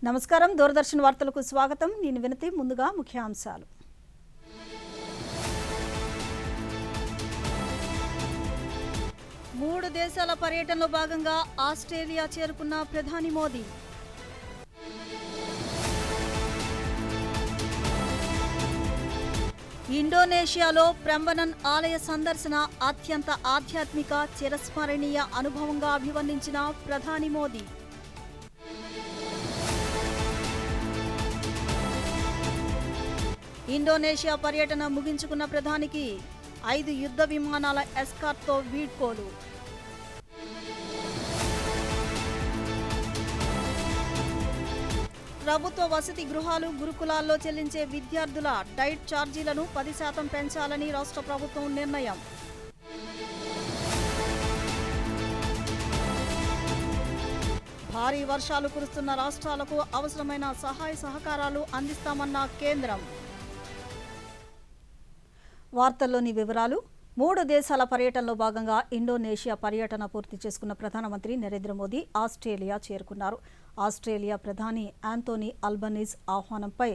నమస్కారం దూరదర్శన్ వార్తలకు స్వాగతం నేను వినతి ముందుగా ముఖ్యాంశాలు మూడు దేశాల పర్యటనలో భాగంగా ఆస్ట్రేలియా చేరుకున్న ప్రధాని మోదీ ఇండోనేషియాలో ప్రంబనన్ ఆలయ సందర్శన అత్యంత ఆధ్యాత్మిక చిరస్మరణీయ అనుభవంగా అభివర్ణించిన ప్రధాని మోదీ ఇండోనేషియా పర్యటన ముగించుకున్న ప్రధానికి 5 యుద్ధ విమానాల ఎస్కార్ట్తో వీడ్కోలు ప్రభుత్వ వసతి గృహాలు గురుకులాల్లో చెల్లించే విద్యార్థుల డైట్ ఛార్జీలను 10% పెంచాలని రాష్ట్ర ప్రభుత్వం నిర్ణయం భారీ వర్షాలు కురుస్తున్న రాష్ట్రాలకు అవసరమైన సహాయ సహకారాలు అందిస్తామన్న కేంద్రం వార్తల్లోని వివరాలు 3 దేశాల పర్యటనలో భాగంగా ఇండోనేషియా పర్యటన పూర్తి చేసుకున్న ప్రధానమంత్రి నరేంద్ర మోదీ ఆస్ట్రేలియా చేరుకున్నారు. ఆస్ట్రేలియా ప్రధాని యాంథోనీ అల్బనీజ్ ఆహ్వానంపై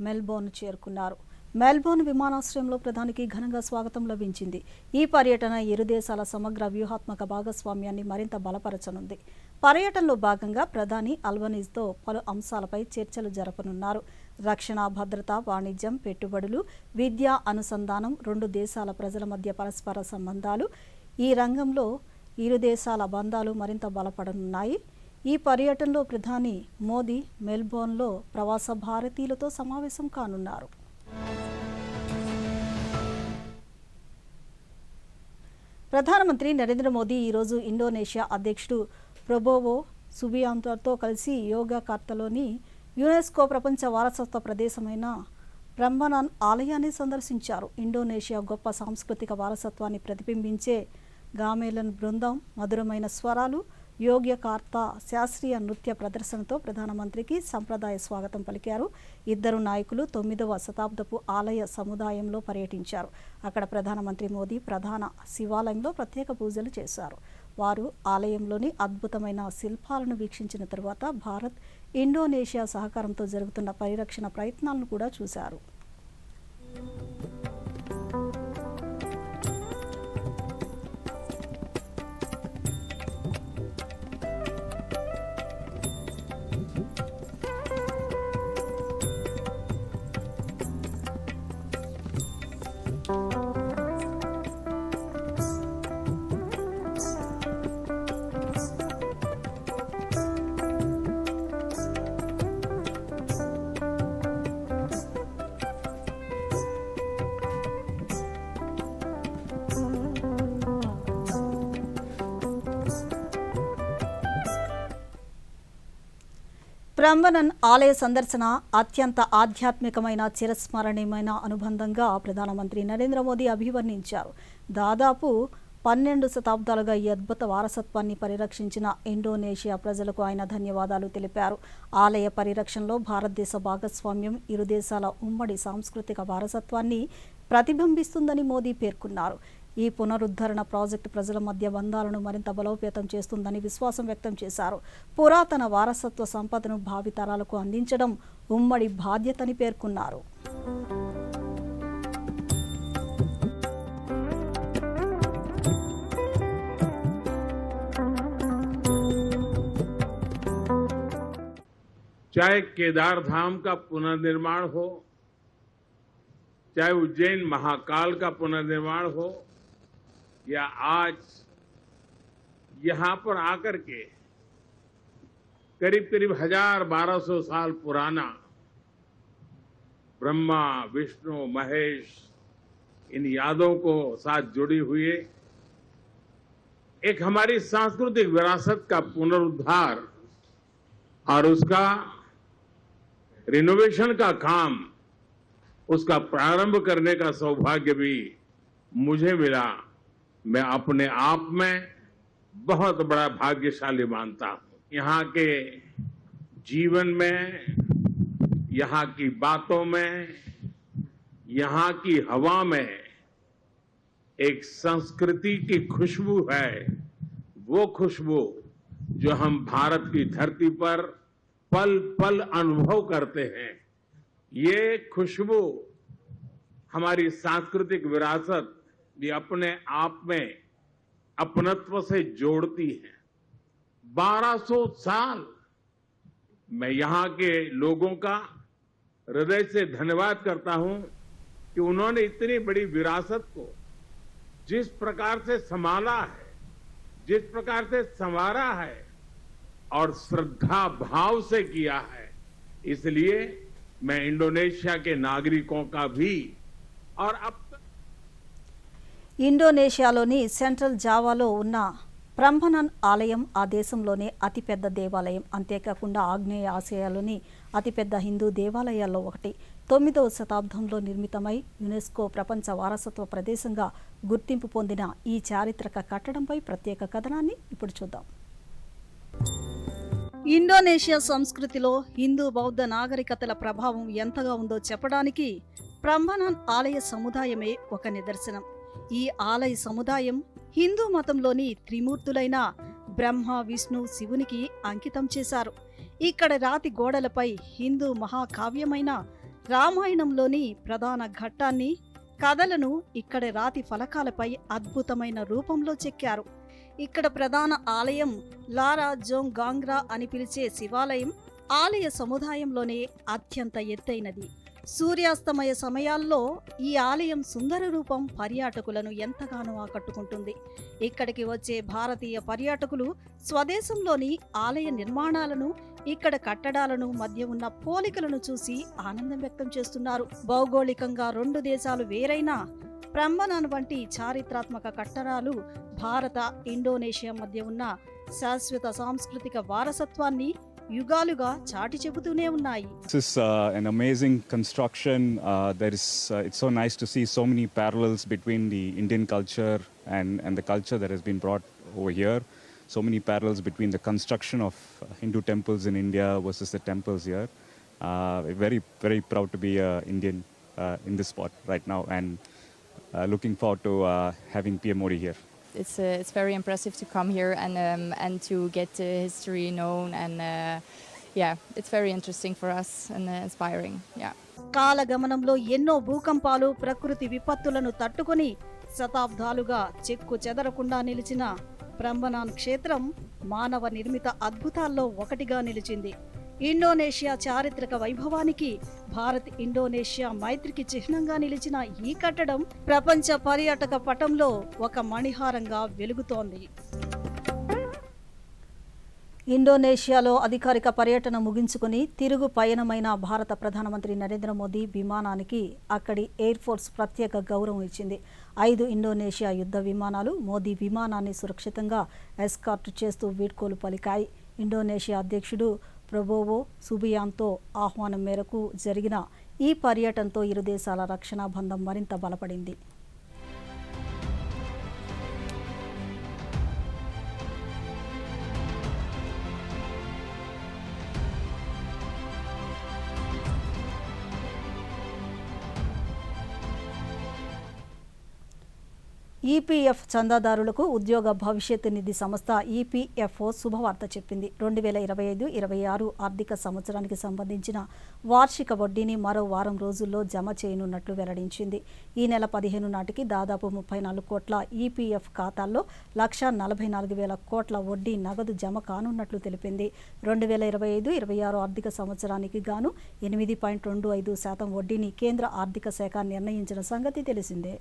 మెల్బోర్న్ చేరుకున్నారు. మెల్బోర్న్ విమానాశ్రయంలో ప్రధానికి ఘనంగా స్వాగతం లభించింది. ఈ పర్యటన ఇరు దేశాల సమగ్ర వ్యూహాత్మక భాగస్వామ్యాన్ని మరింత బలపరచనుంది. పర్యటనలో భాగంగా ప్రధాని అల్బనీజ్తో పలు అంశాలపై చర్చలు జరపనున్నారు. రక్షణ, భద్రత, వాణిజ్యం, పెట్టుబడులు, విద్య, అనుసంధానం, 2 దేశాల ప్రజల మధ్య పరస్పర సంబంధాలు, ఈ రంగంలో ఇరు దేశాల బంధాలు మరింత బలపడనున్నాయి. ఈ పర్యటనలో ప్రధాని మోదీ మెల్బోర్న్లో ప్రవాస భారతీయులతో సమావేశం కానున్నారు. ప్రధానమంత్రి నరేంద్ర మోదీ ఈరోజు ఇండోనేషియా అధ్యక్షుడు ప్రబోవో సుబియాంతోతో కలిసి యోగ్యకర్తాలోని యునెస్కో ప్రపంచ వారసత్వ ప్రదేశమైన ప్రంబనన్ ఆలయాన్ని సందర్శించారు. ఇండోనేషియా గొప్ప సాంస్కృతిక వారసత్వాన్ని ప్రతిబింబించే గామెలన్ బృందం మధురమైన స్వరాలు, యోగ్యకర్తా శాస్త్రీయ నృత్య ప్రదర్శనతో ప్రధానమంత్రికి సంప్రదాయ స్వాగతం పలికారు. ఇద్దరు నాయకులు 9వ శతాబ్దపు ఆలయ సముదాయంలో పర్యటించారు. అక్కడ ప్రధానమంత్రి మోదీ ప్రధాన శివాలయంలో ప్రత్యేక పూజలు చేశారు. వారు ఆలయంలోని అద్భుతమైన శిల్పాలను వీక్షించిన తరువాత భారత్, ఇండోనేషియా సహకారంతో జరుగుతున్న పరిరక్షణ ప్రయత్నాలను కూడా చూశారు. ప్రంబనన్ ఆలయ సందర్శన అత్యంత ఆధ్యాత్మికమైన చిరస్మరణీయమైన అనుబంధంగా ప్రధానమంత్రి నరేంద్ర మోదీ అభివర్ణించారు. దాదాపు 12 శతాబ్దాలుగా ఈ అద్భుత వారసత్వాన్ని పరిరక్షించిన ఇండోనేషియా ప్రజలకు ఆయన ధన్యవాదాలు తెలిపారు. ఆలయ పరిరక్షణలో భారతదేశ భాగస్వామ్యం ఇరు దేశాల ఉమ్మడి సాంస్కృతిక వారసత్వాన్ని ప్రతిబింబిస్తుందని మోదీ పేర్కొన్నారు. ఈ పునరుద్ధరణ ప్రాజెక్టు ప్రజల మధ్య బంధాలను మరింత బలోపేతం చేస్తుందని విశ్వాసం వ్యక్తం చేశారు. పురాతన వారసత్వ సంపదను భావితరాలకు అందించడం ఉమ్మడి బాధ్యతని పేర్కొన్నారు. चाहे केदार धाम का पुनर्निर्माण हो, चाहे उज्जैन महाकाल का पुनर्निर्माण हो, या आज यहां पर आकर के करीब 1000-1200 साल पुराना ब्रह्मा, विष्णु, महेश इन यादों को साथ जुड़ी हुई एक हमारी सांस्कृतिक विरासत का पुनरुद्धार और उसका रिनोवेशन का काम, उसका प्रारंभ करने का सौभाग्य भी मुझे मिला। मैं अपने आप में बहुत बड़ा भाग्यशाली मानता हूं। यहाँ के जीवन में, यहाँ की बातों में, यहाँ की हवा में एक संस्कृति की खुशबू है, वो खुशबू जो हम भारत की धरती पर पल पल अनुभव करते हैं। ये खुशबू हमारी सांस्कृतिक विरासत भी अपने आप में अपनत्व से जोड़ती है। 1200 साल मैं यहां के लोगों का हृदय से धन्यवाद करता हूं कि उन्होंने इतनी बड़ी विरासत को जिस प्रकार से संभाला है, जिस प्रकार से संवारा है और श्रद्धा भाव से किया है। इसलिए मैं इंडोनेशिया के नागरिकों का भी और अब ఇండోనేషియాలోని సెంట్రల్ జావాలో ఉన్న బ్రహ్మనన్ ఆలయం ఆ దేశంలోనే అతిపెద్ద దేవాలయం. అంతేకాకుండా ఆగ్నేయ ఆసియాలోని అతిపెద్ద హిందూ దేవాలయాల్లో ఒకటి. 9వ శతాబ్దంలో నిర్మితమై యునెస్కో ప్రపంచ వారసత్వ ప్రదేశంగా గుర్తింపు పొందిన ఈ చారిత్రక కట్టడంపై ప్రత్యేక కథనాన్ని ఇప్పుడు చూద్దాం. ఇండోనేషియా సంస్కృతిలో హిందూ బౌద్ధ నాగరికతల ప్రభావం ఎంతగా ఉందో చెప్పడానికి బ్రహ్మనన్ ఆలయ సముదాయమే ఒక నిదర్శనం. ఈ ఆలయ సముదాయం హిందూ మతంలోని త్రిమూర్తులైన బ్రహ్మ, విష్ణు, శివునికి అంకితం చేశారు. ఇక్కడ రాతి గోడలపై హిందూ మహాకావ్యమైన రామాయణంలోని ప్రధాన ఘట్టాన్ని, కథలను ఇక్కడ రాతి ఫలకాలపై అద్భుతమైన రూపంలో చెక్కారు. ఇక్కడ ప్రధాన ఆలయం లారా జోంగ్ గాంగ్రా అని పిలిచే శివాలయం ఆలయ సముదాయంలోనే అత్యంత ఎత్తైనది. సూర్యాస్తమయ సమయాల్లో ఈ ఆలయం సుందర రూపం పర్యాటకులను ఎంతగానో ఆకట్టుకుంటుంది. ఇక్కడికి వచ్చే భారతీయ పర్యాటకులు స్వదేశంలోని ఆలయ నిర్మాణాలను, ఇక్కడ కట్టడాలను మధ్య ఉన్న పోలికలను చూసి ఆనందం వ్యక్తం చేస్తున్నారు. భౌగోళికంగా 2 దేశాలు వేరైనా బ్రహ్మనన్ వంటి చారిత్రాత్మక కట్టడాలు భారత, ఇండోనేషియా మధ్య ఉన్న శాశ్వత సాంస్కృతిక వారసత్వాన్ని యుగాలుగా చాటి చెబుతూనే ఉన్నాయి. This is an amazing construction. It's so nice to see so many parallels between the Indian culture and the culture that has been brought over here. So many parallels between the construction of Hindu temples in India versus the temples here. Very, very proud to be Indian in this spot right now, and looking forward to having PM Modi here. It's very impressive to come here and to get the history known, and it's very interesting for us and inspiring. కాలగమనంలో ఎన్నో భూకంపాలు, ప్రకృతి విపత్తులను తట్టుకొని శతాబ్దాలుగా చెక్కు చెదరకుండా నిలిచిన బ్రహ్మనన్ క్షేత్రం మానవ నిర్మిత అద్భుతాల్లో ఒకటిగా నిలిచింది. ఇండోనేషియా చారిత్రక వైభవానికి, భారత్ ఇండోనేషియా మైత్రికి చిహ్నంగా నిలిచిన ఈ కట్టడం ప్రపంచ పర్యాటక పటంలో ఒక మణిహారంగా వెలుగుతోంది. ఇండోనేషియాలో అధికారిక పర్యటన ముగించుకుని తిరుగు పయనమైన భారత ప్రధానమంత్రి నరేంద్ర మోదీ విమానానికి అక్కడి ఎయిర్ ఫోర్స్ ప్రత్యేక గౌరవం ఇచ్చింది. 5 ఇండోనేషియా యుద్ధ విమానాలు మోదీ విమానాన్ని సురక్షితంగా ఎస్కార్ట్ చేస్తూ వీడ్కోలు పలికాయి. ఇండోనేషియా అధ్యక్షుడు ప్రబోవో సుబియాంతో ఆహ్వానం మేరకు జరిగిన ఈ పర్యటనతో ఇరు దేశాల రక్షణ బంధం మరింత బలపడింది. ఈపీఎఫ్ చందాదారులకు ఉద్యోగ భవిష్యత్ నిధి సంస్థ ఈపీఎఫ్ఓ శుభవార్త చెప్పింది. 2025-26 ఆర్థిక సంవత్సరానికి సంబంధించిన వార్షిక వడ్డీని మరో వారం రోజుల్లో జమ చేయనున్నట్లు వెల్లడించింది. ఈ నెల 15 నాటికి దాదాపు 34 కోట్ల ఈపీఎఫ్ ఖాతాల్లో 1,44,000 కోట్ల వడ్డీ నగదు జమ కానున్నట్లు తెలిపింది. 2025-26 ఆర్థిక సంవత్సరానికి గాను 8.25% వడ్డీని కేంద్ర ఆర్థిక శాఖ నిర్ణయించిన సంగతి తెలిసిందే.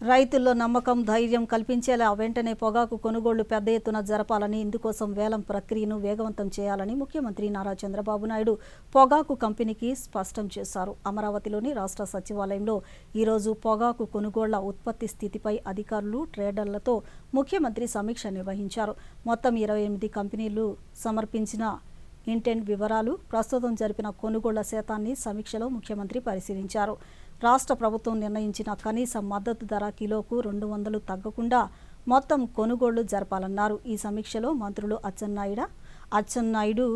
రైతుల్లో నమ్మకం, ధైర్యం కల్పించేలా వెంటనే పొగాకు కొనుగోళ్లు పెద్ద ఎత్తున జరపాలని, ఇందుకోసం వేలం ప్రక్రియను వేగవంతం చేయాలని ముఖ్యమంత్రి నారా చంద్రబాబు నాయుడు పొగాకు కంపెనీకి స్పష్టం చేశారు. అమరావతిలోని రాష్ట్ర సచివాలయంలో ఈరోజు పొగాకు కొనుగోళ్ల ఉత్పత్తి స్థితిపై అధికారులు, ట్రేడర్లతో ముఖ్యమంత్రి సమీక్ష నిర్వహించారు. మొత్తం 28 కంపెనీలు సమర్పించిన ఇంటెంట్ వివరాలు, ప్రస్తుతం జరిపిన కొనుగోళ్ల శాతాన్ని సమీక్షలో ముఖ్యమంత్రి పరిశీలించారు. రాష్ట్ర ప్రభుత్వం నిర్ణయించిన కనీస మద్దతు ధర కిలోకు 200 తగ్గకుండా మొత్తం కొనుగోళ్లు జరపాలన్నారు. ఈ సమీక్షలో మంత్రులు అచ్చెన్నాయుడు,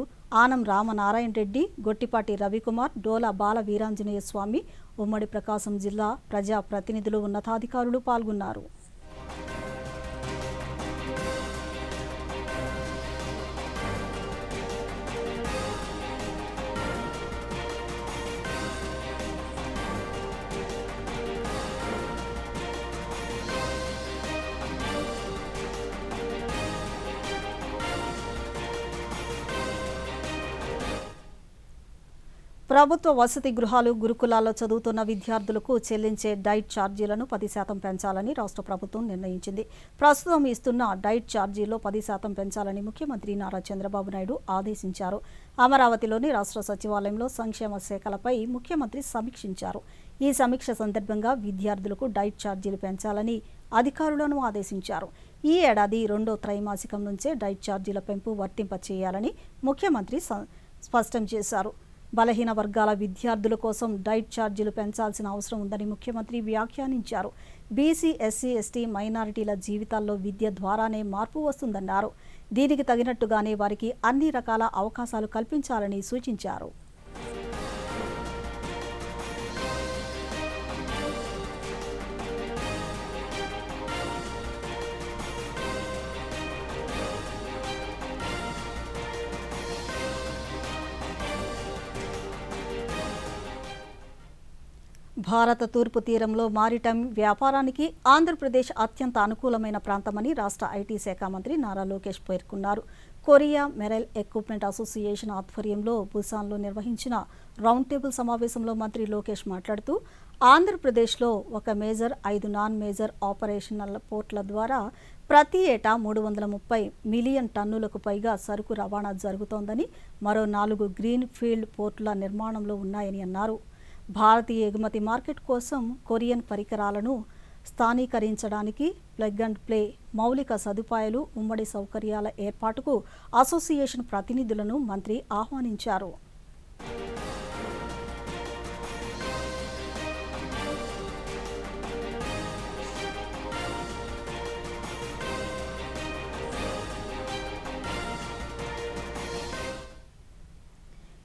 ఆనం రామనారాయణ రెడ్డి, గొట్టిపాటి రవికుమార్, డోలా బాల వీరాంజనేయ స్వామి, ఉమ్మడి ప్రకాశం జిల్లా ప్రజా ప్రతినిధులు, ఉన్నతాధికారులు పాల్గొన్నారు. ప్రభుత్వ వసతి గృహాలు, గురుకులాల్లో చదువుతున్న విద్యార్థులకు చెల్లించే డైట్ ఛార్జీలను 10% పెంచాలని రాష్ట్ర ప్రభుత్వం నిర్ణయించింది. ప్రస్తుతం ఇస్తున్న డైట్ ఛార్జీల్లో 10% పెంచాలని ముఖ్యమంత్రి నారా చంద్రబాబు నాయుడు ఆదేశించారు. అమరావతిలోని రాష్ట్ర సచివాలయంలో సంక్షేమ శాఖలపై ముఖ్యమంత్రి సమీక్షించారు. ఈ సమీక్ష సందర్భంగా విద్యార్థులకు డైట్ ఛార్జీలు పెంచాలని అధికారులను ఆదేశించారు. ఈ ఏడాది 2వ త్రైమాసికం నుంచే డైట్ ఛార్జీల పెంపు వర్తింపచేయాలని ముఖ్యమంత్రి స్పష్టం చేశారు. బలహీన వర్గాల విద్యార్థుల కోసం డైట్ ఛార్జీలు పెంచాల్సిన అవసరం ఉందని ముఖ్యమంత్రి వ్యాఖ్యానించారు. బీసీ, ఎస్సీ, ఎస్టీ, మైనారిటీల జీవితాల్లో విద్య ద్వారానే మార్పు వస్తుందన్నారు. దీనికి తగినట్టుగానే వారికి అన్ని రకాల అవకాశాలు కల్పించాలని సూచించారు. భారత తూర్పు తీరంలో మారిటైమ్ వ్యాపారానికి ఆంధ్రప్రదేశ్ అత్యంత అనుకూలమైన ప్రాంతమని రాష్ట్ర ఐటీ శాఖ మంత్రి నారా లోకేష్ పేర్కొన్నారు. కొరియా మెరైన్ ఎక్విప్మెంట్ అసోసియేషన్ ఆధ్వర్యంలో బుసాన్లో నిర్వహించిన రౌండ్ టేబుల్ సమావేశంలో మంత్రి లోకేష్ మాట్లాడుతూ, ఆంధ్రప్రదేశ్లో ఒక మేజర్, 5 నాన్ మేజర్ ఆపరేషనల్ పోర్ట్ల ద్వారా ప్రతి ఏటా 330 మిలియన్ టన్నులకు పైగా సరుకు రవాణా జరుగుతోందని, మరో 4 గ్రీన్ ఫీల్డ్ పోర్టుల నిర్మాణంలో ఉన్నాయని అన్నారు. భారతీయ ఎగుమతి మార్కెట్ కోసం కొరియన్ పరికరాలను స్థానీకరించడానికి ప్లగ్ అండ్ ప్లే మౌలిక సదుపాయాలు, ఉమ్మడి సౌకర్యాల ఏర్పాటుకు అసోసియేషన్ ప్రతినిధులను మంత్రి ఆహ్వానించారు.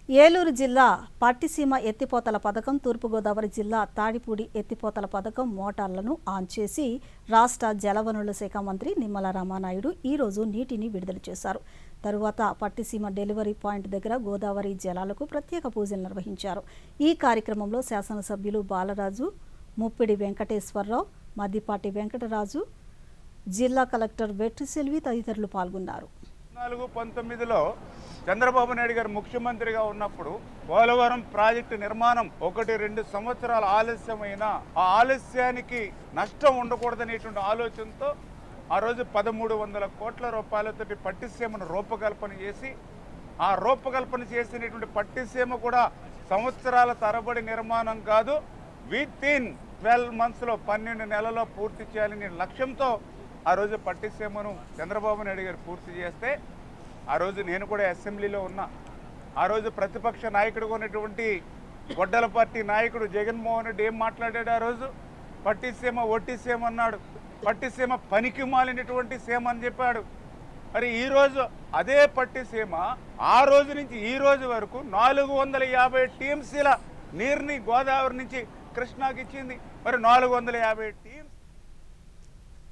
ఏలూరు జిల్లా పట్టిసీమ ఎత్తిపోతల పథకం, తూర్పుగోదావరి జిల్లా తాడిపూడి ఎత్తిపోతల పథకం మోటార్లను ఆన్ చేసి రాష్ట్ర జలవనరుల శాఖ మంత్రి నిమ్మల రామానాయుడు ఈరోజు నీటిని విడుదల చేశారు. తరువాత పట్టిసీమ డెలివరీ పాయింట్ దగ్గర గోదావరి జలాలకు ప్రత్యేక పూజలు నిర్వహించారు. ఈ కార్యక్రమంలో శాసనసభ్యులు బాలరాజు, ముప్పిడి వెంకటేశ్వరరావు, మద్దిపాటి వెంకటరాజు, జిల్లా కలెక్టర్ వెట్రిసెల్వి తదితరులు పాల్గొన్నారు. 2019లో చంద్రబాబు నాయుడు గారు ముఖ్యమంత్రిగా ఉన్నప్పుడు పోలవరం ప్రాజెక్టు నిర్మాణం 1-2 సంవత్సరాల ఆలస్యమైన ఆ ఆలస్యానికి నష్టం ఉండకూడదనేటువంటి ఆలోచనతో ఆ రోజు 1300 కోట్ల రూపాయలతోటి పట్టిసీమను రూపకల్పన చేసి, ఆ రూపకల్పన చేసినటువంటి పట్టిసీమ కూడా సంవత్సరాల తరబడి నిర్మాణం కాదు, వితిన్ 12 మంత్స్లో 12 నెలల్లో పూర్తి చేయాలనే లక్ష్యంతో ఆ రోజు పట్టిసీమను చంద్రబాబు నాయుడు గారు పూర్తి చేస్తే, ఆ రోజు నేను కూడా అసెంబ్లీలో ఉన్నా. ఆ రోజు ప్రతిపక్ష నాయకుడుగా ఉన్నటువంటి గొడ్డల పార్టీ నాయకుడు జగన్మోహన్ రెడ్డి ఏం మాట్లాడాడు? ఆ రోజు పట్టిసీమ ఒట్టిసీమ అన్నాడు, పట్టిసీమ పనికి మాలినటువంటి సీమ అని చెప్పాడు. మరి ఈరోజు అదే పట్టిసీమ ఆ రోజు నుంచి ఈ రోజు వరకు 450 టీఎంసీల నీరుని గోదావరి నుంచి కృష్ణాకి ఇచ్చింది. మరి 450 టీఎంసీ.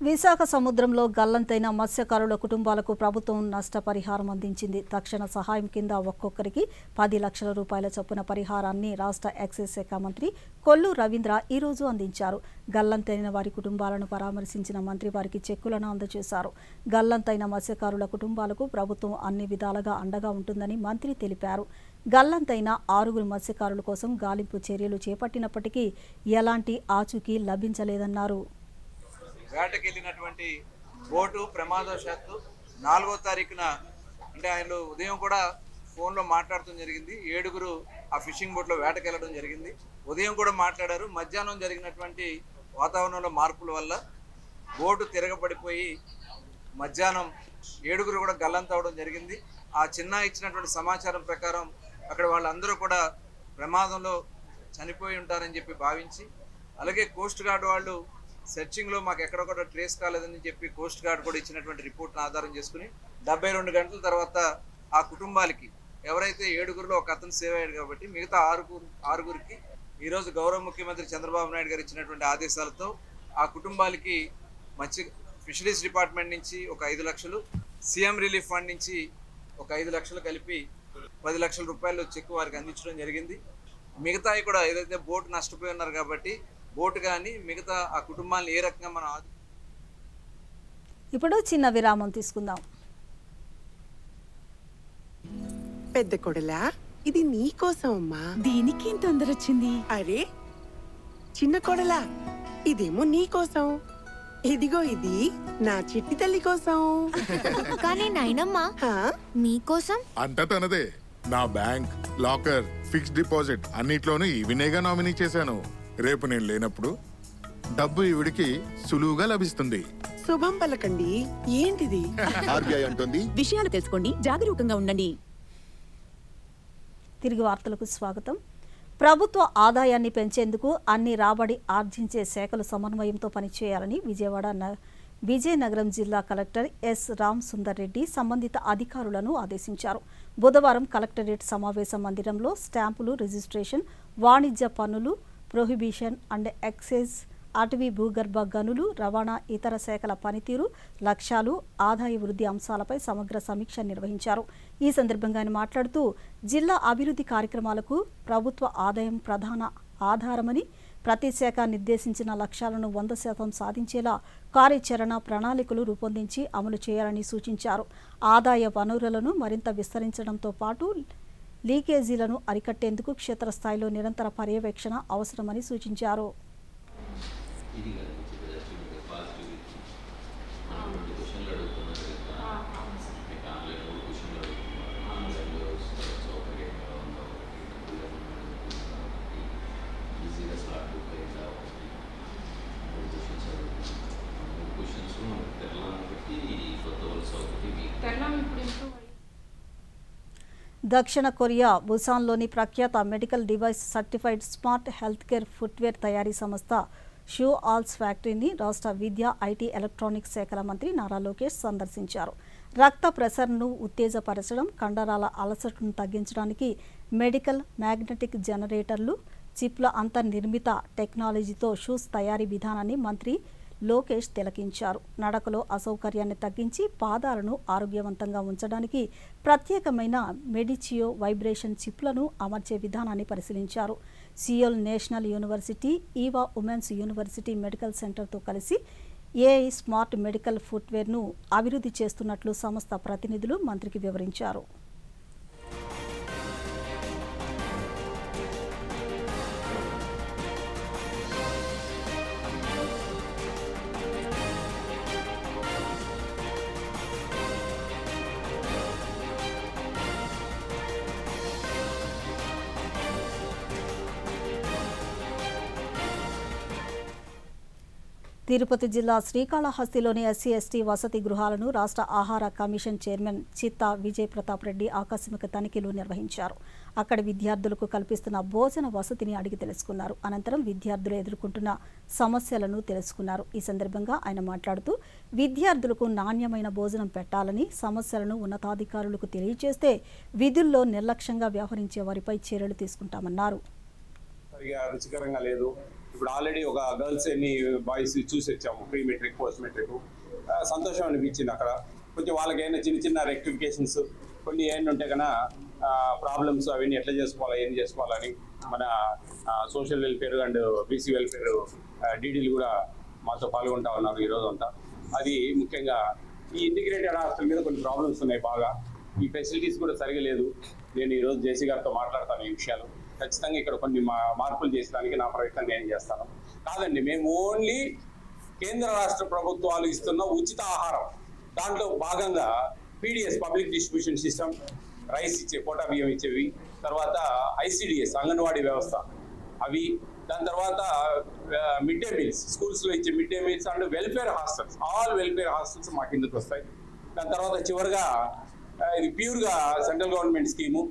విశాఖ సముద్రంలో గల్లంతైన మత్స్యకారుల కుటుంబాలకు ప్రభుత్వం నష్టపరిహారం అందించింది. తక్షణ సహాయం కింద ఒక్కొక్కరికి 10 లక్షల రూపాయల చొప్పున పరిహారాన్ని రాష్ట్ర ఎక్సైజ్ శాఖ మంత్రి కొల్లు రవీంద్ర ఈరోజు అందించారు. గల్లంతైన వారి కుటుంబాలను పరామర్శించిన మంత్రి వారికి చెక్కులను అందజేశారు. గల్లంతైన మత్స్యకారుల కుటుంబాలకు ప్రభుత్వం అన్ని విధాలుగా అండగా ఉంటుందని మంత్రి తెలిపారు. గల్లంతైన 6 మత్స్యకారుల కోసం గాలింపు చర్యలు చేపట్టినప్పటికీ ఎలాంటి ఆచూకీ లభించలేదన్నారు. వేటకెళ్ళినటువంటి బోటు ప్రమాదవశాత్తు 4వ తారీఖున, అంటే ఆయన ఉదయం కూడా ఫోన్లో మాట్లాడటం జరిగింది. 7 ఆ ఫిషింగ్ బోట్లో వేటకెళ్ళడం జరిగింది. ఉదయం కూడా మాట్లాడారు. మధ్యాహ్నం జరిగినటువంటి వాతావరణంలో మార్పుల వల్ల బోటు తిరగబడిపోయి మధ్యాహ్నం 7 కూడా గల్లంతవడం జరిగింది. ఆ చిన్న ఇచ్చినటువంటి సమాచారం ప్రకారం అక్కడ వాళ్ళందరూ కూడా ప్రమాదంలో చనిపోయి ఉంటారని చెప్పి భావించి, అలాగే కోస్ట్ గార్డ్ వాళ్ళు సెర్చింగ్లో మాకు ఎక్కడ కూడా ట్రేస్ కాలేదని చెప్పి కోస్ట్ గార్డ్ కూడా ఇచ్చినటువంటి రిపోర్ట్ను ఆధారం చేసుకుని 72 గంటల తర్వాత ఆ కుటుంబాలకి ఎవరైతే 7గురిలో ఒక అతను సేవ్ అయ్యాడు కాబట్టి మిగతా ఆరుగురికి ఈరోజు గౌరవ ముఖ్యమంత్రి చంద్రబాబు నాయుడు గారు ఇచ్చినటువంటి ఆదేశాలతో ఆ కుటుంబాలకి ఫిషరీస్ డిపార్ట్మెంట్ నుంచి ఒక 5 లక్షలు, సీఎం రిలీఫ్ ఫండ్ నుంచి ఒక 5 లక్షలు కలిపి 10 లక్షల రూపాయలు చెక్ వారికి అందించడం జరిగింది. మిగతాయి కూడా ఏదైతే బోటు నష్టపోయి ఉన్నారు కాబట్టి బోటు కానీ మిగతా ఆ కుటుంబాలను ఏ రకంగా మనం ఇప్పుడు చిన్న విరామం తీసుకుందాం. పెద్ద కొడలా, ఇది నీ కోసం అమ్మా. దీనికి తొందర వచ్చింది. అరే చిన్న కొడలా, ఇదేమో నీ కోసం. ఇదిగో ఇది నా చిట్టి తల్లి కోసం. కానీ నాయనమ్మ హా? మీకోసం అంతా తనదే. నా బ్యాంక్, లాకర్, ఫిక్స్డ్ డిపాజిట్ అన్నిట్లోనూ ఈవినేగా నామినీ చేశాను. రేపు నేను లేనప్పుడు డబ్బు ఈవిడికి సులువుగా లభిస్తుంది. శుభం పలకండి. ఏంటిది? ఆర్బీఐ అంటుంది, విషయాలు తెలుసుకోండి, జాగరూకంగా ఉండండి. తిరిగి వార్తలకు స్వాగతం. ప్రభుత్వ ఆదాయాన్ని పెంచేందుకు అన్ని రాబడి ఆర్జించే శాఖలు సమన్వయంతో పనిచేయాలని విజయనగరం జిల్లా కలెక్టర్ ఎస్ రామ్ సుందర్ రెడ్డి సంబంధిత అధికారులను ఆదేశించారు. బుధవారం కలెక్టరేట్ సమావేశ మందిరంలో స్టాంపులు, రిజిస్ట్రేషన్, వాణిజ్య పన్నులు, ప్రొహిబిషన్ అండ్ ఎక్సైజ్, అటవీ భూగర్భ గనులు, రవాణా, ఇతర శాఖల పనితీరు, లక్ష్యాలు, ఆదాయ వృద్ధి అంశాలపై సమగ్ర సమీక్ష నిర్వహించారు. ఈ సందర్భంగా ఆయన మాట్లాడుతూ జిల్లా అభివృద్ధి కార్యక్రమాలకు ప్రభుత్వ ఆదాయం ప్రధాన ఆధారమని, ప్రతి శాఖ నిర్దేశించిన లక్ష్యాలను 100% సాధించేలా కార్యాచరణ ప్రణాళికలు రూపొందించి అమలు చేయాలని సూచించారు. ఆదాయ వనరులను మరింత విస్తరించడంతో పాటు లీకేజీలను అరికట్టేందుకు క్షేత్రస్థాయిలో నిరంతర పర్యవేక్షణ అవసరమని సూచించారు. దక్షిణ కొరియా బుసాన్లోని ప్రఖ్యాత medical device certified smart health care footwear తయారీ సంస్థ షూ ఆల్స్ ఫ్యాక్టరీని రాష్ట్ర విద్యా, ఐటీ, ఎలక్ట్రానిక్స్ శాఖల మంత్రి నారా లోకేష్ సందర్శించారు. రక్త ప్రసరణను ఉత్తేజపరచడం, కండరాల అలసటను తగ్గించడానికి మెడికల్ మ్యాగ్నెటిక్ జనరేటర్లు, చిప్ల అంతర్నిర్మిత టెక్నాలజీతో షూస్ తయారీ విధానాన్ని మంత్రి లోకేష్ తిలకించారు. నడకలో అసౌకర్యాన్ని తగ్గించి పాదాలను ఆరోగ్యవంతంగా ఉంచడానికి ప్రత్యేకమైన మెడిచియో వైబ్రేషన్ చిప్లను అమర్చే విధానాన్ని పరిశీలించారు. Seoul national university, Ewha women's university medical సెంటర్తో కలిసి ఏఐ స్మార్ట్ మెడికల్ ఫుట్వేర్ను అభివృద్ధి చేస్తున్నట్లు సంస్థ ప్రతినిధులు మంత్రికి వివరించారు. తిరుపతి జిల్లా శ్రీకాళహస్తిలోని ఎస్సీ, ఎస్టీ వసతి గృహాలను రాష్ట్ర ఆహార కమిషన్ చైర్మన్ చిత్తా విజయ్ ప్రతాప్ రెడ్డి ఆకస్మిక తనిఖీలు నిర్వహించారు. అక్కడి విద్యార్థులకు కల్పిస్తున్న భోజన వసతిని అడిగి తెలుసుకున్నారు. అనంతరం విద్యార్థులు ఎదుర్కొంటున్న సమస్యలను తెలుసుకున్నారు. ఈ సందర్భంగా ఆయన మాట్లాడుతూ విద్యార్థులకు నాణ్యమైన భోజనం పెట్టాలని, సమస్యలను ఉన్నతాధికారులకు తెలియజేస్తే విధుల్లో నిర్లక్ష్యంగా వ్యవహరించే వారిపై చర్యలు తీసుకుంటామన్నారు. రుచికరంగా లేదు. ఇప్పుడు ఆల్రెడీ ఒక గర్ల్స్ ఎన్ని బాయ్స్ చూసి వచ్చాము, ప్రీ మెట్రిక్, పోస్ట్ మెట్రిక్. సంతోషం అనిపించింది. అక్కడ కొంచెం వాళ్ళకైనా చిన్న చిన్న రెక్టిఫికేషన్స్ కొన్ని ఏంటి ఉంటే కన్నా ప్రాబ్లమ్స్ అవన్నీ ఎట్లా చేసుకోవాలి, ఏం చేసుకోవాలని మన social welfare and BC welfare డీడీలు కూడా మాతో పాల్గొంటా ఉన్నారు ఈరోజు అంతా. అది ముఖ్యంగా ఈ ఇంటిగ్రేటెడ్ హాస్టల్ మీద కొన్ని ప్రాబ్లమ్స్ ఉన్నాయి బాగా. ఈ ఫెసిలిటీస్ కూడా సరిగా లేదు. నేను ఈరోజు జేసీ గారితో మాట్లాడతాను ఈ విషయాలు. ఖచ్చితంగా ఇక్కడ కొన్ని మార్పులు చేసడానికి నా ప్రయత్నం నేను చేస్తాను. కాదండి, మేము ఓన్లీ కేంద్ర రాష్ట్ర ప్రభుత్వాలు ఇస్తున్న ఉచిత ఆహారం దాంట్లో భాగంగా PDS public distribution system, rice ఇచ్చే కోటా బియ్యం ఇచ్చేవి, తర్వాత ఐసిడిఎస్ అంగన్వాడీ వ్యవస్థ అవి, దాని తర్వాత మిడ్ డే మీల్స్ స్కూల్స్లో ఇచ్చే mid day meals and welfare hostels, all welfare hostels మా కిందకు వస్తాయి. దాని తర్వాత చివరిగా ఇది ప్యూర్గా central government scheme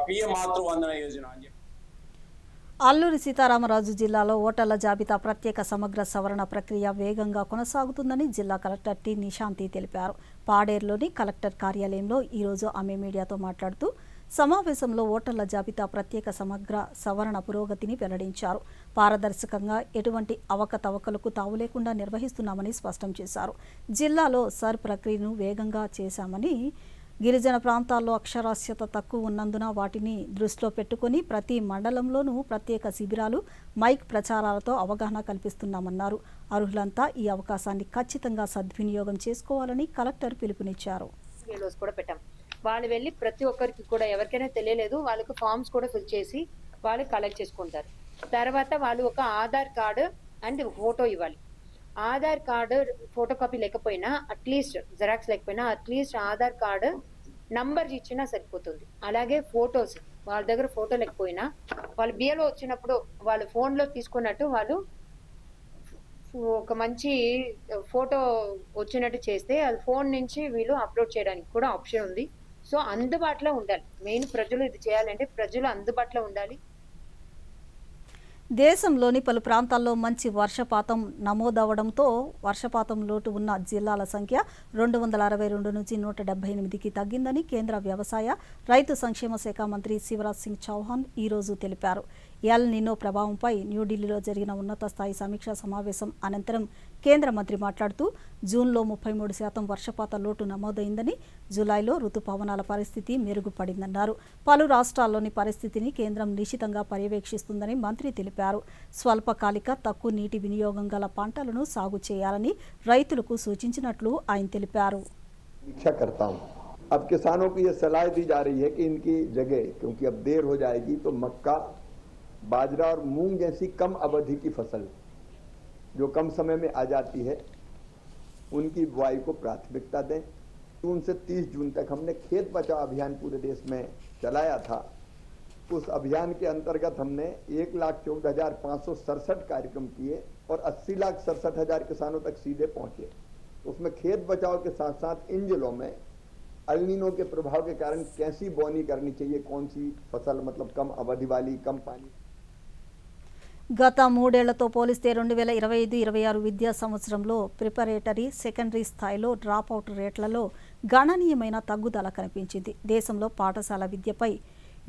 PM Matru Vandana Yojana అని చెప్పి. అల్లూరి సీతారామరాజు జిల్లాలో ఓటర్ల జాబితా ప్రత్యేక సమగ్ర సవరణ ప్రక్రియ వేగంగా కొనసాగుతుందని జిల్లా కలెక్టర్ టి నిశాంతి తెలిపారు. పాడేరులోని కలెక్టర్ కార్యాలయంలో ఈరోజు ఆమె మీడియాతో మాట్లాడుతూ సమావేశంలో ఓటర్ల జాబితా ప్రత్యేక సమగ్ర సవరణ పురోగతిని వెల్లడించారు. పారదర్శకంగా ఎటువంటి అవకతవకలకు తావు లేకుండా నిర్వహిస్తున్నామని స్పష్టం చేశారు. జిల్లాలో సర్ ప్రక్రియను వేగంగా చేశామని, గిరిజన ప్రాంతాల్లో అక్షరాస్యత తక్కువ ఉన్నందున వాటిని దృష్టిలో పెట్టుకుని ప్రతి మండలంలోనూ ప్రత్యేక శిబిరాలు, మైక్ ప్రచారాలతో అవగాహన కల్పిస్తున్నామన్నారు. అర్హులంతా ఈ అవకాశాన్ని ఖచ్చితంగా సద్వినియోగం చేసుకోవాలని కలెక్టర్ పిలుపునిచ్చారు. వాళ్ళు వెళ్ళి ప్రతి ఒక్కరికి కూడా ఎవరికైనా తెలియలేదు వాళ్ళకు ఫామ్స్ కూడా ఫిల్ చేసి వాళ్ళు కలెక్ట్ చేసుకుంటారు. తర్వాత వాళ్ళు ఒక ఆధార్ కార్డు అండ్ ఫోటో ఇవ్వాలి. ఆధార్ కార్డు ఫోటో కాపీ లేకపోయినా అట్లీస్ట్ జెరాక్స్ లేకపోయినా అట్లీస్ట్ ఆధార్ కార్డు నంబర్ ఇచ్చినా సరిపోతుంది. అలాగే ఫొటోస్, వాళ్ళ దగ్గర ఫోటో లేకపోయినా వాళ్ళు బిఏలో వచ్చినప్పుడు వాళ్ళు ఫోన్లో తీసుకున్నట్టు వాళ్ళు ఒక మంచి ఫోటో వచ్చినట్టు చేస్తే అది ఫోన్ నుంచి వీళ్ళు అప్లోడ్ చేయడానికి కూడా ఆప్షన్ ఉంది. సో అందుబాటులో ఉండాలి. మెయిన్ ప్రజలు ఇది చేయాలంటే ప్రజలు అందుబాటులో ఉండాలి. దేశంలోని పలు ప్రాంతాల్లో మంచి వర్షపాతం నమోదవడంతో వర్షపాతం లోటు ఉన్న జిల్లాల సంఖ్య 262 నుంచి 178కి తగ్గిందని కేంద్ర వ్యవసాయ, రైతు సంక్షేమ శాఖ మంత్రి శివరాజ్ సింగ్ చౌహాన్ ఈరోజు తెలిపారు. ఎల్ నినో ప్రభావంపై న్యూఢిల్లీలో జరిగిన ఉన్నత స్థాయి సమీక్షా సమావేశం అనంతరం కేంద్ర మంత్రి మాట్లాడుతూ జూన్లో 33% వర్షపాత లోటు నమోదైందని, జూలైలో రుతుపవనాల పరిస్థితి మెరుగుపడిందన్నారు. పలు రాష్ట్రాల్లోని పరిస్థితిని కేంద్రం నిశితంగా పర్యవేక్షిస్తుందని మంత్రి తెలిపారు. స్వల్పకాలిక తక్కువ నీటి వినియోగం గల పంటలను సాగు చేయాలని రైతులకు సూచించినట్లు ఆయన తెలిపారు. अब किसानों को ये सलाह दी जा रही है कि इनकी जगह, क्योंकि अब देर हो जाएगी, तो मक्का, बाजरा और मूंग जैसी कम अवधि की फसल जो कम समय में आ जाती है उनकी बुआई को प्राथमिकता दें। जून से 30 जून तक हमने खेत बचाओ अभियान पूरे देश में चलाया था। उस अभियान के अंतर्गत हमने 1,14,567 कार्यक्रम किए और 80,67,000 किसानों तक सीधे पहुंचे। उसमें खेत बचाव के साथ साथ इन जिलों में अल्नीनो के प्रभाव के कारण कैसी बोनी करनी चाहिए, कौन सी फसल मतलब कम अवधि वाली, कम पानी। గత 3 ఏళ్లతో పోలిస్తే 2025-26 విద్యా సంవత్సరంలో ప్రిపరేటరీ, సెకండరీ స్థాయిలో డ్రాపౌట్ రేట్లలో గణనీయమైన తగ్గుదల కనిపించింది. దేశంలో పాఠశాల విద్యపై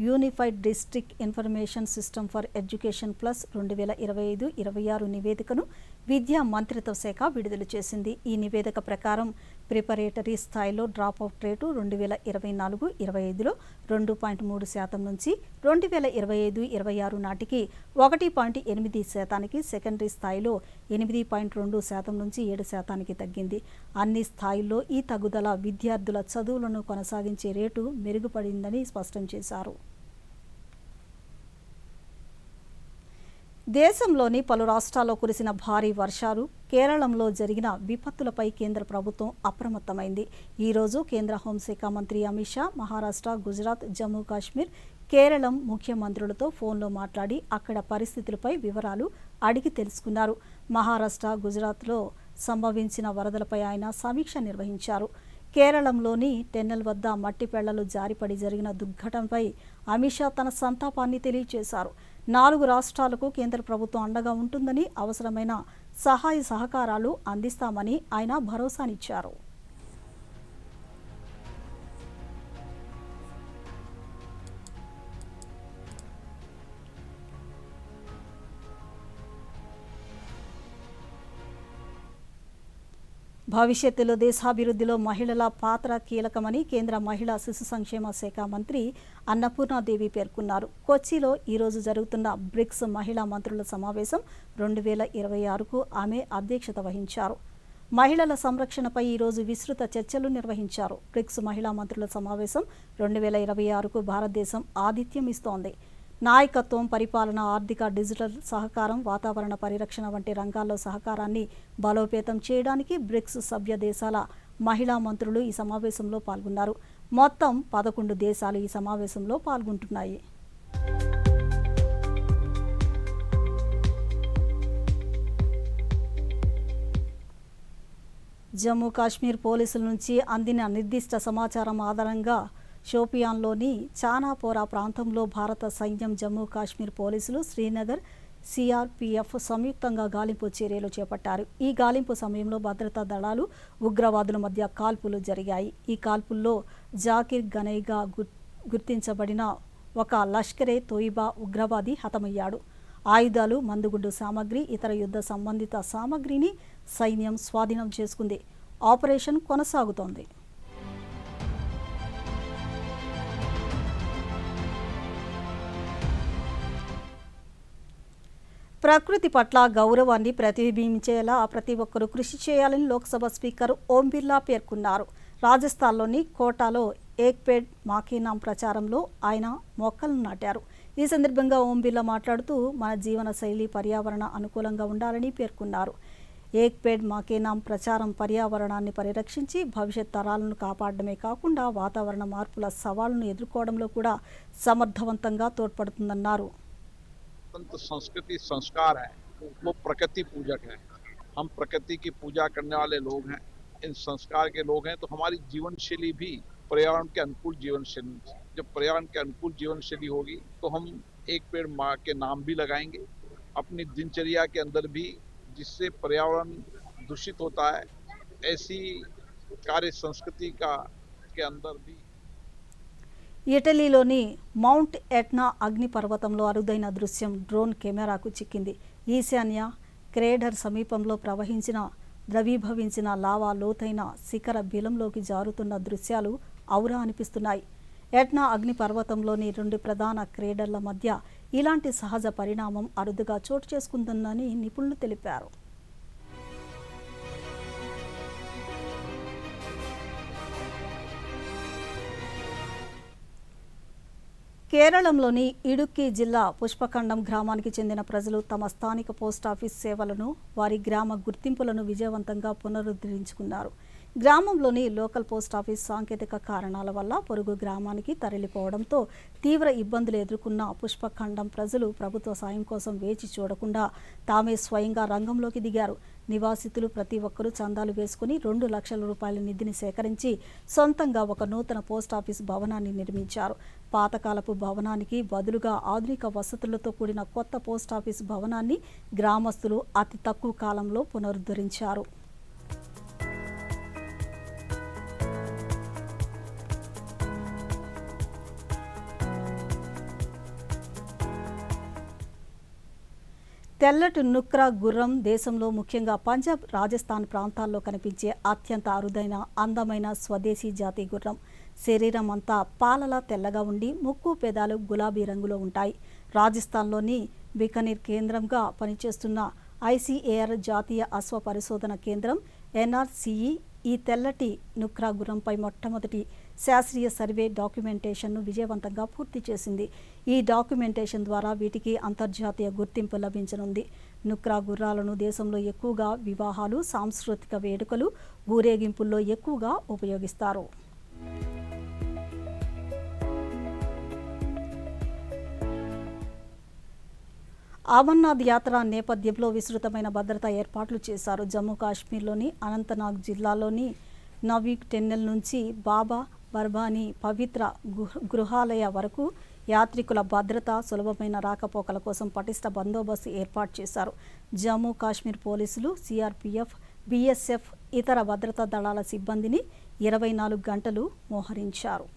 unified district information system for education plus 2025-26 నివేదికను విద్యా మంత్రిత్వ శాఖ విడుదల చేసింది. ఈ నివేదిక ప్రకారం ప్రిపరేటరీ స్థాయిలో డ్రాపౌట్ రేటు 2024-25లో 2.3% నుంచి 2025-26 నాటికి 1.8%, సెకండరీ స్థాయిలో 8.2% నుంచి 7% తగ్గింది. అన్ని స్థాయిల్లో ఈ తగ్గుదల విద్యార్థుల చదువులను కొనసాగించే రేటు మెరుగుపడిందని స్పష్టం చేశారు. దేశంలోని పలు రాష్ట్రాల్లో కురిసిన భారీ వర్షాలు, కేరళంలో జరిగిన విపత్తులపై కేంద్ర ప్రభుత్వం అప్రమత్తమైంది. ఈరోజు కేంద్ర హోంశాఖ మంత్రి అమిత్ షా మహారాష్ట్ర, గుజరాత్, జమ్మూ కాశ్మీర్, కేరళం ముఖ్యమంత్రులతో ఫోన్లో మాట్లాడి అక్కడ పరిస్థితులపై వివరాలు అడిగి తెలుసుకున్నారు. మహారాష్ట్ర, గుజరాత్లో సంభవించిన వరదలపై ఆయన సమీక్ష నిర్వహించారు. కేరళంలోని టెన్నెల్ వద్ద మట్టి పెళ్లలు జారిపడి జరిగిన దుర్ఘటనపై అమిత్ షా తన సంతాపాన్ని తెలియజేశారు. 4 రాష్ట్రాలకు కేంద్ర ప్రభుత్వం అండగా ఉంటుందని, అవసరమైన సహాయ సహకారాలు అందిస్తామని ఆయన భరోసానిచ్చారు. భవిష్యత్తులో దేశాభివృద్ధిలో మహిళల పాత్ర కీలకమని కేంద్ర మహిళా శిశు సంక్షేమ శాఖ మంత్రి అన్నపూర్ణాదేవి పేర్కొన్నారు. కొచ్చిలో ఈరోజు జరుగుతున్న బ్రిక్స్ మహిళా మంత్రుల సమావేశం 2026కు ఆమె అధ్యక్షత వహించారు. మహిళల సంరక్షణపై ఈరోజు విస్తృత చర్చలు నిర్వహించారు. బ్రిక్స్ మహిళా మంత్రుల సమావేశం 2026కు భారతదేశం ఆతిథ్యం ఇస్తోంది. నాయకత్వం, పరిపాలన, ఆర్థిక, డిజిటల్ సహకారం, వాతావరణ పరిరక్షణ వంటి రంగాల్లో సహకారాన్ని బలోపేతం చేయడానికి బ్రిక్స్ సభ్య దేశాల మహిళా మంత్రులు ఈ సమావేశంలో పాల్గొన్నారు. మొత్తం 11 దేశాలు ఈ సమావేశంలో పాల్గొంటున్నాయి. జమ్మూ కాశ్మీర్ పోలీసుల నుంచి అందిన నిర్దిష్ట సమాచారం ఆధారంగా షోపియాన్లోని చానాపోరా ప్రాంతంలో భారత సైన్యం, జమ్మూ కాశ్మీర్ పోలీసులు, శ్రీనగర్ సిఆర్పిఎఫ్ సంయుక్తంగా గాలింపు చర్యలు చేపట్టారు. ఈ గాలింపు సమయంలో భద్రతా దళాలు, ఉగ్రవాదుల మధ్య కాల్పులు జరిగాయి. ఈ కాల్పుల్లో జాకిర్ గనైగా గుర్తించబడిన ఒక లష్కరే తోయిబా ఉగ్రవాది హతమయ్యాడు. ఆయుధాలు, మందుగుండు సామగ్రి, ఇతర యుద్ధ సంబంధిత సామగ్రిని సైన్యం స్వాధీనం చేసుకుంది. ఆపరేషన్ కొనసాగుతోంది. ప్రకృతి పట్ల గౌరవాన్ని ప్రతిబింబించేలా ప్రతి ఒక్కరూ కృషి చేయాలని లోక్సభ స్పీకర్ ఓం బిర్లా పేర్కొన్నారు. రాజస్థాన్లోని కోటాలో ఏక్ పేడ్ మాకే నామ్ ప్రచారంలో ఆయన మొక్కలను నాటారు. ఈ సందర్భంగా ఓం బిర్లా మాట్లాడుతూ మన జీవన శైలి పర్యావరణ అనుకూలంగా ఉండాలని పేర్కొన్నారు. ఏక్ పేడ్ మాకే నామ్ ప్రచారం పర్యావరణాన్ని పరిరక్షించి భవిష్యత్ తరాలను కాపాడడమే కాకుండా వాతావరణ మార్పుల సవాళ్లను ఎదుర్కోవడంలో కూడా సమర్థవంతంగా తోడ్పడుతుందన్నారు. संस्कृति संस्कार है, वो प्रकृति पूजक है। हम प्रकृति की पूजा करने वाले लोग हैं, इन संस्कार के लोग हैं, तो हमारी जीवन शैली भी पर्यावरण के अनुकूल जीवन शैली। जब पर्यावरण के अनुकूल जीवन शैली होगी तो हम एक पेड़ माँ के नाम भी लगाएंगे अपनी दिनचर्या के अंदर भी, जिससे पर्यावरण दूषित होता है। ऐसी कार्य संस्कृति के अंदर भी ఇటలీలోని మౌంట్ ఎట్నా అగ్నిపర్వతంలో అరుదైన దృశ్యం డ్రోన్ కెమెరాకు చిక్కింది. ఈశాన్య క్రేటర్ సమీపంలో ద్రవీభవించిన లావా లోతైన శిఖర బిలంలోకి జారుతున్న దృశ్యాలు ఔరా అనిపిస్తున్నాయి. ఎట్నా అగ్నిపర్వతంలోని 2 ప్రధాన క్రేటర్ల మధ్య ఇలాంటి సహజ పరిణామం అరుదుగా చోటు చేసుకుంటుందని నిపుణులు తెలిపారు. కేరళంలోని ఇడుక్కి జిల్లా పుష్పఖండం గ్రామానికి చెందిన ప్రజలు తమ స్థానిక పోస్టాఫీస్ సేవలను, వారి గ్రామ గుర్తింపులను విజయవంతంగా పునరుద్ధరించుకున్నారు. గ్రామంలోని లోకల్ పోస్టాఫీస్ సాంకేతిక కారణాల వల్ల పొరుగు గ్రామానికి తరలిపోవడంతో తీవ్ర ఇబ్బందులు ఎదుర్కొన్న పుష్పఖండం ప్రజలు ప్రభుత్వ సాయం కోసం వేచి చూడకుండా తామే స్వయంగా రంగంలోకి దిగారు. నివాసితులు ప్రతి ఒక్కరూ చందాలు వేసుకుని 2 లక్షల రూపాయల నిధిని సేకరించి సొంతంగా ఒక నూతన పోస్టాఫీస్ భవనాన్ని నిర్మించారు. పాతకాలపు భవనానికి బదులుగా ఆధునిక వసతులతో కూడిన కొత్త పోస్టాఫీస్ భవనాన్ని గ్రామస్తులు అతి తక్కువ కాలంలో పునరుద్ధరించారు. తెల్లటి నుక్రా గుర్రం దేశంలో ముఖ్యంగా పంజాబ్, రాజస్థాన్ ప్రాంతాల్లో కనిపించే అత్యంత అరుదైన అందమైన స్వదేశీ జాతి గుర్రం. శరీరం అంతా పాలలా తెల్లగా ఉండి ముక్కు, పెదాలు గులాబీ రంగులో ఉంటాయి. రాజస్థాన్లోని బికనీర్ కేంద్రంగా పనిచేస్తున్న ఐసీఏఆర్ జాతీయ అశ్వ పరిశోధన కేంద్రం ఎన్ఆర్సీఈ ఈ తెల్లటి నుక్రా గుర్రంపై మొట్టమొదటి శాస్త్రీయ సర్వే డాక్యుమెంటేషన్ను విజయవంతంగా పూర్తి చేసింది. ఈ డాక్యుమెంటేషన్ ద్వారా వీటికి అంతర్జాతీయ గుర్తింపు లభించనుంది. నుక్రా గుర్రాలను దేశంలో ఎక్కువగా వివాహాలు, సాంస్కృతిక వేడుకలు, ఊరేగింపుల్లో ఎక్కువగా ఉపయోగిస్తారు. అమర్నాథ్ యాత్ర నేపథ్యంలో విస్తృతమైన భద్రతా ఏర్పాట్లు చేశారు. జమ్మూ కాశ్మీర్లోని అనంతనాగ్ జిల్లాలోని నవీక్ టెన్నెల్ నుంచి బాబా బర్బానీ పవిత్ర గృహాలయ వరకు యాత్రికుల భద్రత, సులభమైన రాకపోకల కోసం పటిష్ట బందోబస్తు ఏర్పాటు చేశారు. జమ్మూ కాశ్మీర్ పోలీసులు, సిఆర్పిఎఫ్, బీఎస్ఎఫ్, ఇతర భద్రతా దళాల సిబ్బందిని 24 గంటలు మోహరించారు.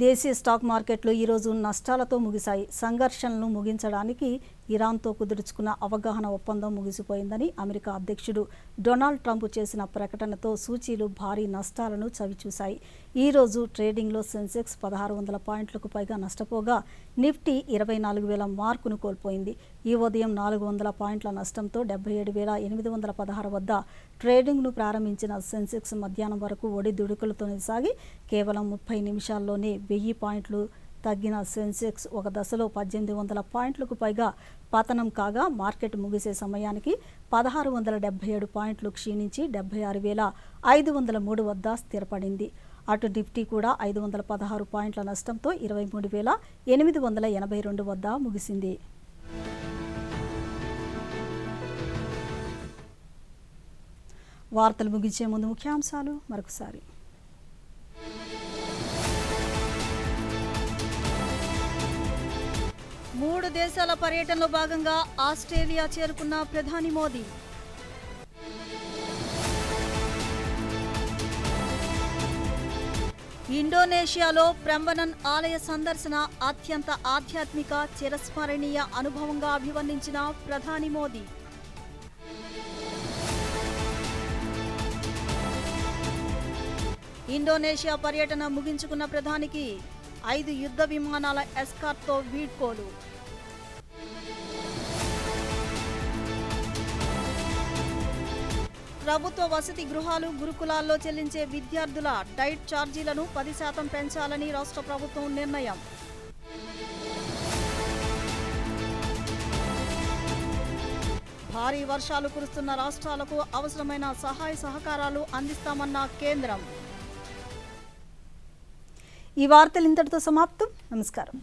దేశీయ స్టాక్ మార్కెట్లు ఈరోజు నష్టాలతో ముగిశాయి. సంఘర్షణలను ముగించడానికి ఇరాన్తో కుదుర్చుకున్న అవగాహన ఒప్పందం ముగిసిపోయిందని అమెరికా అధ్యక్షుడు డొనాల్డ్ ట్రంప్ చేసిన ప్రకటనతో సూచీలు భారీ నష్టాలను చవిచూశాయి. ఈరోజు ట్రేడింగ్లో సెన్సెక్స్ 1600 పాయింట్లకు పైగా నష్టపోగా నిఫ్టీ 24,000 మార్కును కోల్పోయింది. ఈ ఉదయం 400 పాయింట్ల నష్టంతో 77,816 వద్ద ట్రేడింగ్ను ప్రారంభించిన సెన్సెక్స్ మధ్యాహ్నం వరకు ఒడిదుడుకులతోనే సాగి కేవలం 30 నిమిషాల్లోనే 1000 పాయింట్లు తగ్గిన సెన్సెక్స్ ఒక దశలో 1800 పాయింట్లకు పైగా పతనం కాగా మార్కెట్ ముగిసే సమయానికి 1677 పాయింట్లు క్షీణించి 76,503 వద్ద స్థిరపడింది. అటు నిఫ్టీ కూడా 516 పాయింట్ల నష్టంతో 23,882 వద్ద ముగిసింది. వార్తలు ముగించే ముందు ముఖ్యాంశాలు మరొకసారి. మూడు దేశాల పర్యటనలో భాగంగా ఆస్ట్రేలియా చేరుకున్న ప్రధాని మోదీ. ఇండోనేషియాలో ప్రంబనన్ ఆలయ సందర్శన అత్యంత ఆధ్యాత్మిక చిరస్మరణీయ అనుభవంగా అభివర్ణించిన ప్రధాని మోదీ. ఇండోనేషియా పర్యటన ముగించుకున్న ప్రధానికి 5 యుద్ధ విమానాల ఎస్కార్ట్తో వీడ్కోలు. ప్రభుత్వ వసతి గృహాలు గురుకులాల్లో చెల్లించే విద్యార్థుల డైట్ ఛార్జీలను 10% పెంచాలని రాష్ట్ర ప్రభుత్వం నిర్ణయం. భారీ వర్షాలు కురుస్తున్న రాష్ట్రాలకు అవసరమైన సహాయ సహకారాలు అందిస్తామన్న కేంద్రం. ఈ వార్తలు ఇంతటితో సమాప్తం. నమస్కారం.